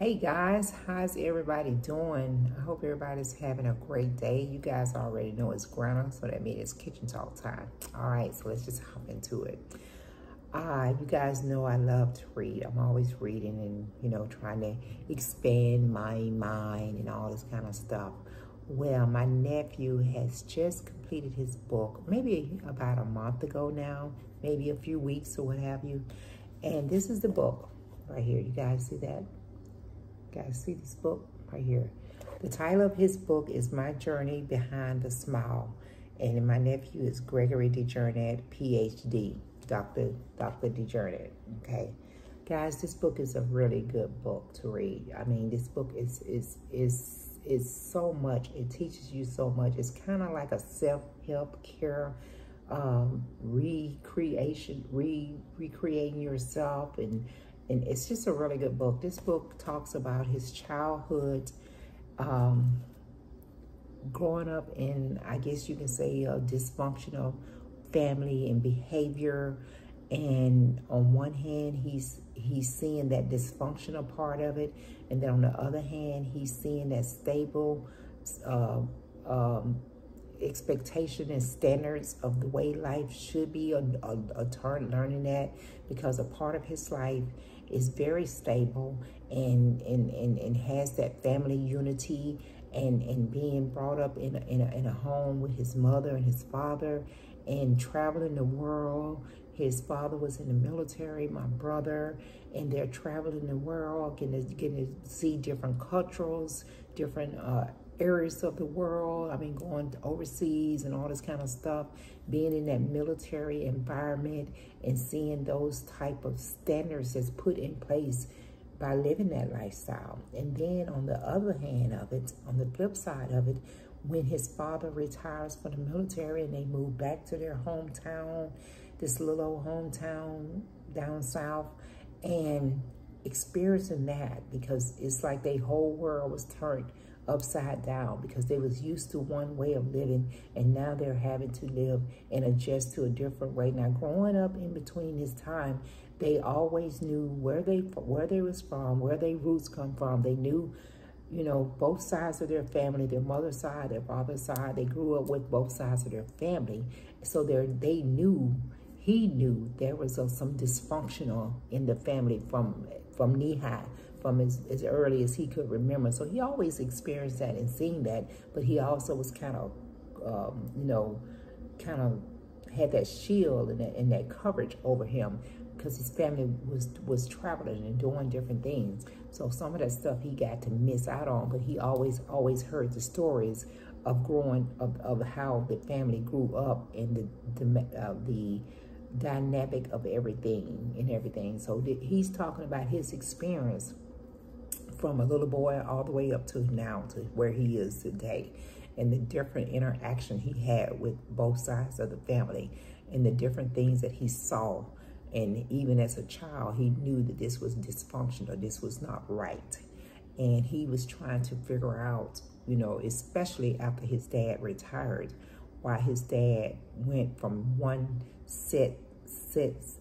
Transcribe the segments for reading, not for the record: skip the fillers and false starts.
Hey guys, how's everybody doing? I hope everybody's having a great day. You guys already know it's Granna, so that means it's kitchen talk time. All right, so let's just hop into it. You guys know I love to read. I'm always reading and, trying to expand my mind and all this kind of stuff. Well, my nephew has just completed his book, maybe about a month ago now, maybe a few weeks or what have you. And this is the book right here. You guys see that? Guys, see this book right here? The title of his book is My Journey Behind the Smile. And my nephew is Gregory DeJarnett, PhD, Dr. DeJarnett, okay? Guys, this book is a really good book to read. I mean, this book is so much. It teaches you so much. It's kind of like a self-help care, recreating yourself, and it's just a really good book. This book talks about his childhood, growing up in, I guess you can say, a dysfunctional family and behavior. And on one hand, he's seeing that dysfunctional part of it, and then on the other hand, he's seeing that stable expectation and standards of the way life should be, learning that, because a part of his life is very stable and has that family unity, and being brought up in a home with his mother and his father, and traveling the world. His father was in the military, my brother, and they're traveling the world, getting to see different cultures, different areas of the world. I mean, going overseas and all this kind of stuff, being in that military environment and seeing those type of standards that's put in place by living that lifestyle. And then on the other hand of it, on the flip side of it, when his father retires from the military and they move back to their hometown, this little old hometown down south, and experiencing that, because it's like their whole world was turned upside down, because they was used to one way of living, and now they're having to live and adjust to a different way. Now, growing up in between this time, they always knew where they was from, where their roots come from. They knew, both sides of their family, their mother's side, their father's side. They grew up with both sides of their family, so he knew there was some dysfunctional in the family from knee-high, from as early as he could remember. So he always experienced that and seen that, but he also was kind of had that shield and that coverage over him, because his family was traveling and doing different things. So some of that stuff he got to miss out on, but he always heard the stories of of how the family grew up, and the dynamic of everything. So he's talking about his experience from a little boy all the way up to now, to where he is today, and the different interaction he had with both sides of the family, and the different things that he saw. And even as a child, he knew that this was dysfunctional, this was not right. And he was trying to figure out, especially after his dad retired, why his dad went from one state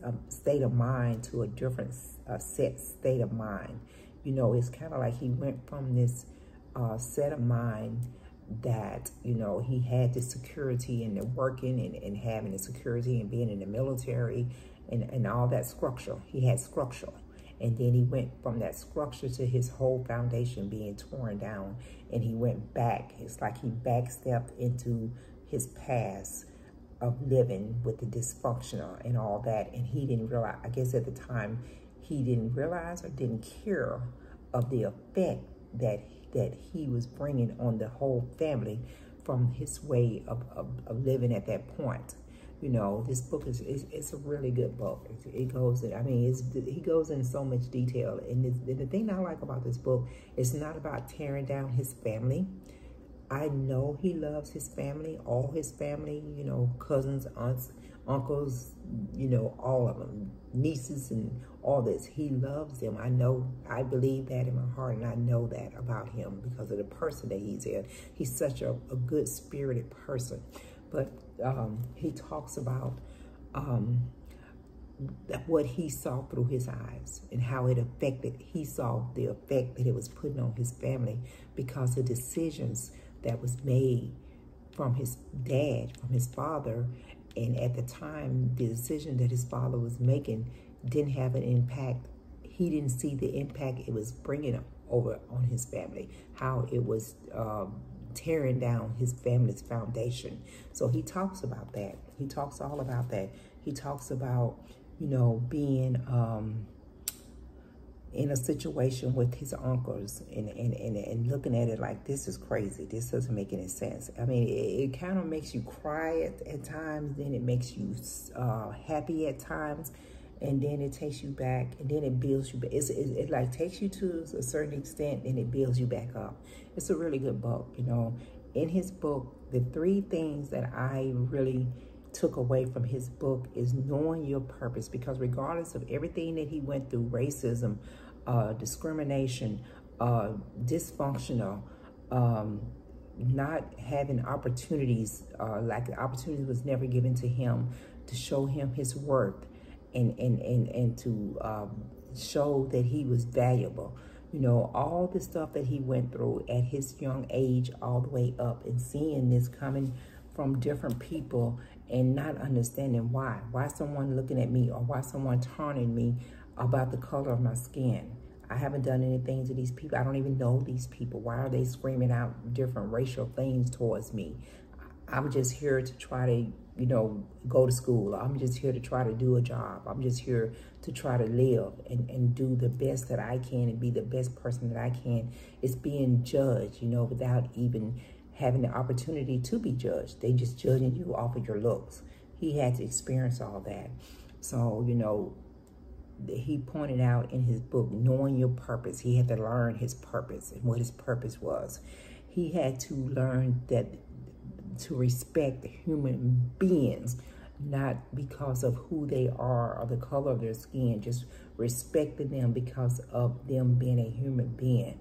of mind to a different set state of mind. It's kind of like he went from this set of mind that, he had the security and the working and having the security and being in the military and all that structure. He had structure. And then he went from that structure to his whole foundation being torn down, and he went back. It's like he backstepped into his past of living with the dysfunctional and all that. And he didn't realize, I guess at the time, he didn't realize or didn't care of the effect that he was bringing on the whole family from his way of living at that point. This book it's a really good book. It goes in, he goes in so much detail. And the thing I like about this book, it's not about tearing down his family. I know he loves his family, all his family, cousins, aunts, uncles, all of them, nieces and all this. He loves them. I believe that in my heart, and I know that about him because of the person that he's in. He's such a good-spirited person. But he talks about what he saw through his eyes and how it affected, he saw the effect that it was putting on his family because of decisions that was made from his dad, from his father. And at the time, the decision that his father was making didn't have an impact. He didn't see the impact it was bringing over on his family, how it was tearing down his family's foundation. So he talks about that. He talks all about that. He talks about, you know, being in a situation with his uncles and looking at it like, this is crazy. This doesn't make any sense. I mean, it kind of makes you cry at times. Then it makes you happy at times. And then it takes you back, and then it builds you back. It like takes you to a certain extent, and it builds you back up. It's a really good book, you know. In his book, the 3 things that I really took away from his book is knowing your purpose, because regardless of everything that he went through, racism, discrimination, dysfunctional, not having opportunities, like the opportunity was never given to him to show him his worth, and to show that he was valuable. You know, all the stuff that he went through at his young age all the way up, and seeing this coming from different people and not understanding why someone looking at me, or why someone taunting me about the color of my skin. I haven't done anything to these people. I don't even know these people. Why are they screaming out different racial things towards me? I'm just here to try to, you know, go to school. I'm just here to try to do a job. I'm just here to try to live and do the best that I can and be the best person that I can. It's being judged, you know, without even having the opportunity to be judged. They just judging you off of your looks. He had to experience all that. So, you know, he pointed out in his book, knowing your purpose. He had to learn his purpose and what his purpose was. He had to learn that to respect human beings, not because of who they are or the color of their skin, just respecting them because of them being a human being.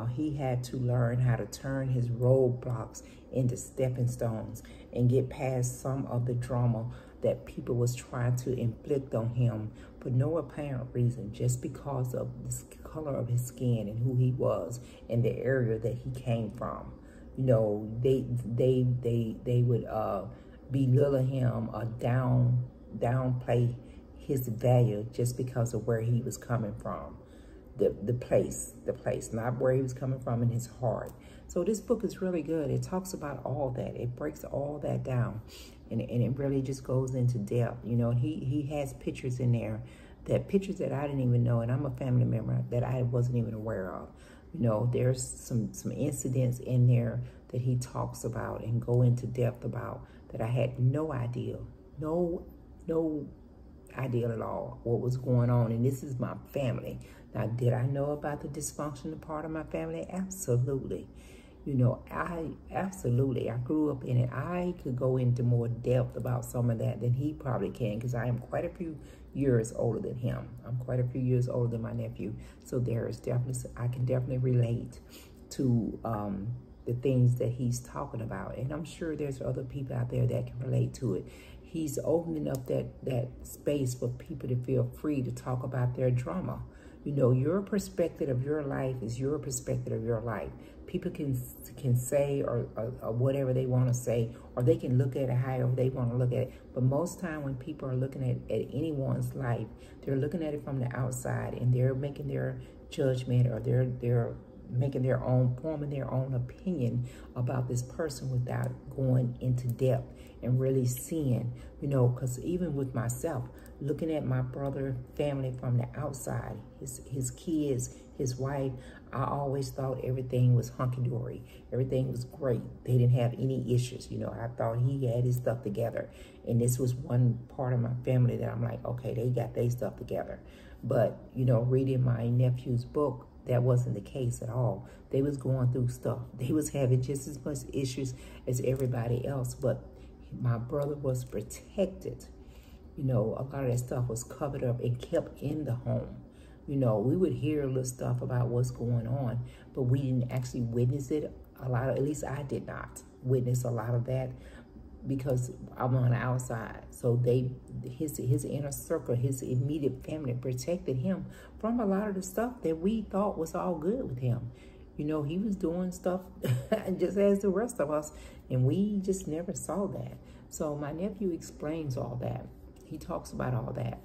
He had to learn how to turn his roadblocks into stepping stones and get past some of the drama that people was trying to inflict on him for no apparent reason, just because of the color of his skin and who he was and the area that he came from. You know, they would belittle him or downplay his value just because of where he was coming from. The place, not where he was coming from in his heart. So this book is really good. It talks about all that. It breaks all that down, and it really just goes into depth. You know, he has pictures in there, pictures that I didn't even know, and I'm a family member that I wasn't even aware of. You know, there's some incidents in there that he talks about and go into depth about that I had no idea, no idea at all what was going on. And this is my family. Now, did I know about the dysfunctional part of my family? Absolutely. You know, I grew up in it. I could go into more depth about some of that than he probably can, because I am quite a few years older than him. I'm quite a few years older than my nephew. So there is definitely, I can definitely relate to the things that he's talking about. And I'm sure there's other people out there that can relate to it. He's opening up that space for people to feel free to talk about their drama. You know, your perspective of your life is your perspective of your life. People can say or whatever they want to say, or they can look at it however they want to look at it. But most time when people are looking at anyone's life, they're looking at it from the outside, and they're making their judgment, or they're making their own, forming their own opinion about this person without going into depth and really seeing, you know, because even with myself, looking at my brother family from the outside, his kids, his wife, I always thought everything was hunky-dory. Everything was great. They didn't have any issues. You know, I thought he had his stuff together. And this was one part of my family that I'm like, okay, they got their stuff together. But, you know, reading my nephew's book, that wasn't the case at all. They was going through stuff. They was having just as much issues as everybody else. But my brother was protected. You know, a lot of that stuff was covered up and kept in the home. You know, we would hear a little stuff about what's going on, but we didn't actually witness it. At least I did not witness a lot of that. because I'm on the outside. So his inner circle, his immediate family protected him from a lot of the stuff that we thought was all good with him. You know, he was doing stuff just as the rest of us, and we just never saw that. So my nephew explains all that. He talks about all that.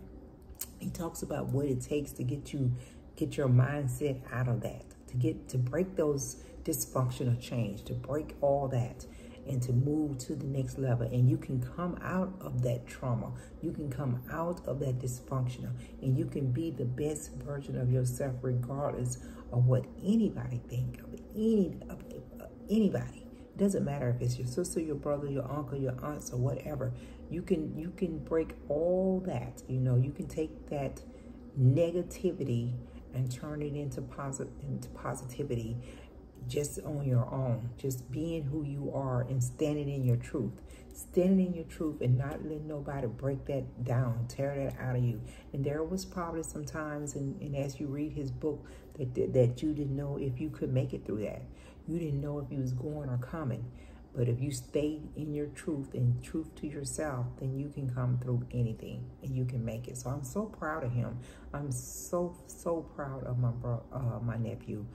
He talks about what it takes to get your mindset out of that, to break those dysfunctional change, to break all that, and to move to the next level. And you can come out of that trauma. You can come out of that dysfunctional, and you can be the best version of yourself, regardless of what anybody think of anybody. It doesn't matter if it's your sister, your brother, your uncle, your aunts, or whatever. You can break all that. You know, you can take that negativity and turn it into positivity just on your own. Just being who you are and standing in your truth. Standing in your truth and not letting nobody break that down, tear that out of you. And there was probably some times, and as you read his book, that you didn't know if you could make it through that. You didn't know if you was going or coming. But if you stay in your truth and truth to yourself, then you can come through anything and you can make it. So I'm so proud of him. I'm so proud of my nephew.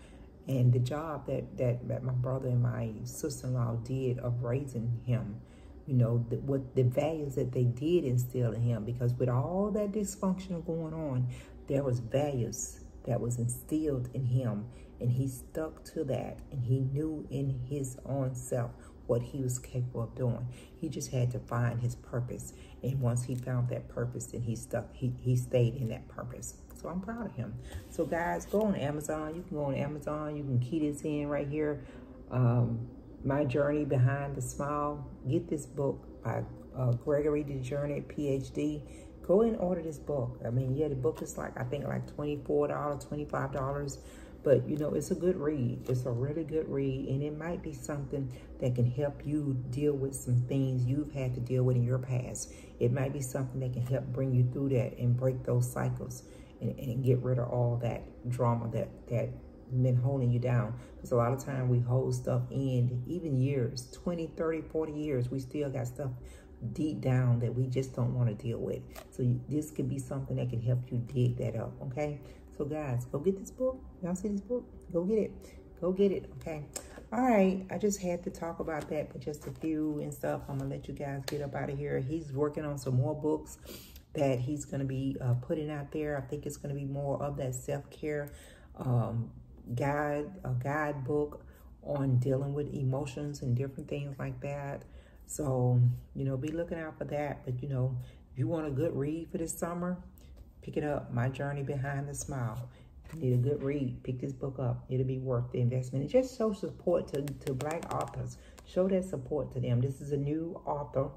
And the job that my brother and my sister-in-law did of raising him, you know, what the values that they did instill in him. Because with all that dysfunction going on, there was values that was instilled in him, and he stuck to that, and he knew in his own self what he was capable of doing. He just had to find his purpose, and once he found that purpose, then he stayed in that purpose. So I'm proud of him. So guys, go on Amazon. You can go on Amazon. You can key this in right here. My Journey Behind the Smile. Get this book by Gregory DeJournette, PhD. Go and order this book. I mean, yeah, the book is like, I think like $24, $25. But, you know, it's a good read. It's a really good read. And it might be something that can help you deal with some things you've had to deal with in your past. It might be something that can help bring you through that and break those cycles and get rid of all that drama that been holding you down. Because a lot of time we hold stuff in, even years, 20, 30, 40 years, we still got stuff deep down that we just don't want to deal with. So this could be something that can help you dig that up, okay? So guys, go get this book. Y'all see this book? Go get it. Go get it, okay? All right, I just had to talk about that, but just a few and stuff. I'm going to let you guys get up out of here. He's working on some more books that he's going to be putting out there. I think it's going to be more of that self-care guidebook on dealing with emotions and different things like that. So, you know, be looking out for that. But, you know, if you want a good read for this summer, pick it up. My Journey Behind the Smile. You need a good read. Pick this book up. It'll be worth the investment. And just show support to Black authors. Show that support to them. This is a new author,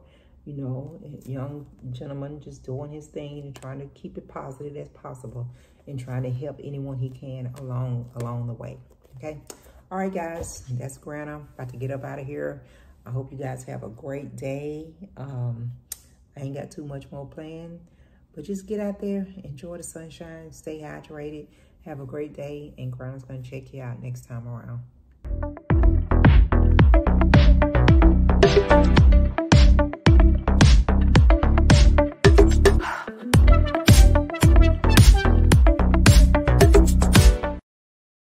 you know, a young gentleman just doing his thing and trying to keep it positive as possible and trying to help anyone he can along the way. Okay? All right, guys. That's Granna. About to get up out of here. I hope you guys have a great day. I ain't got too much more planned. But just get out there, enjoy the sunshine, stay hydrated, have a great day, and Granna's going to check you out next time around.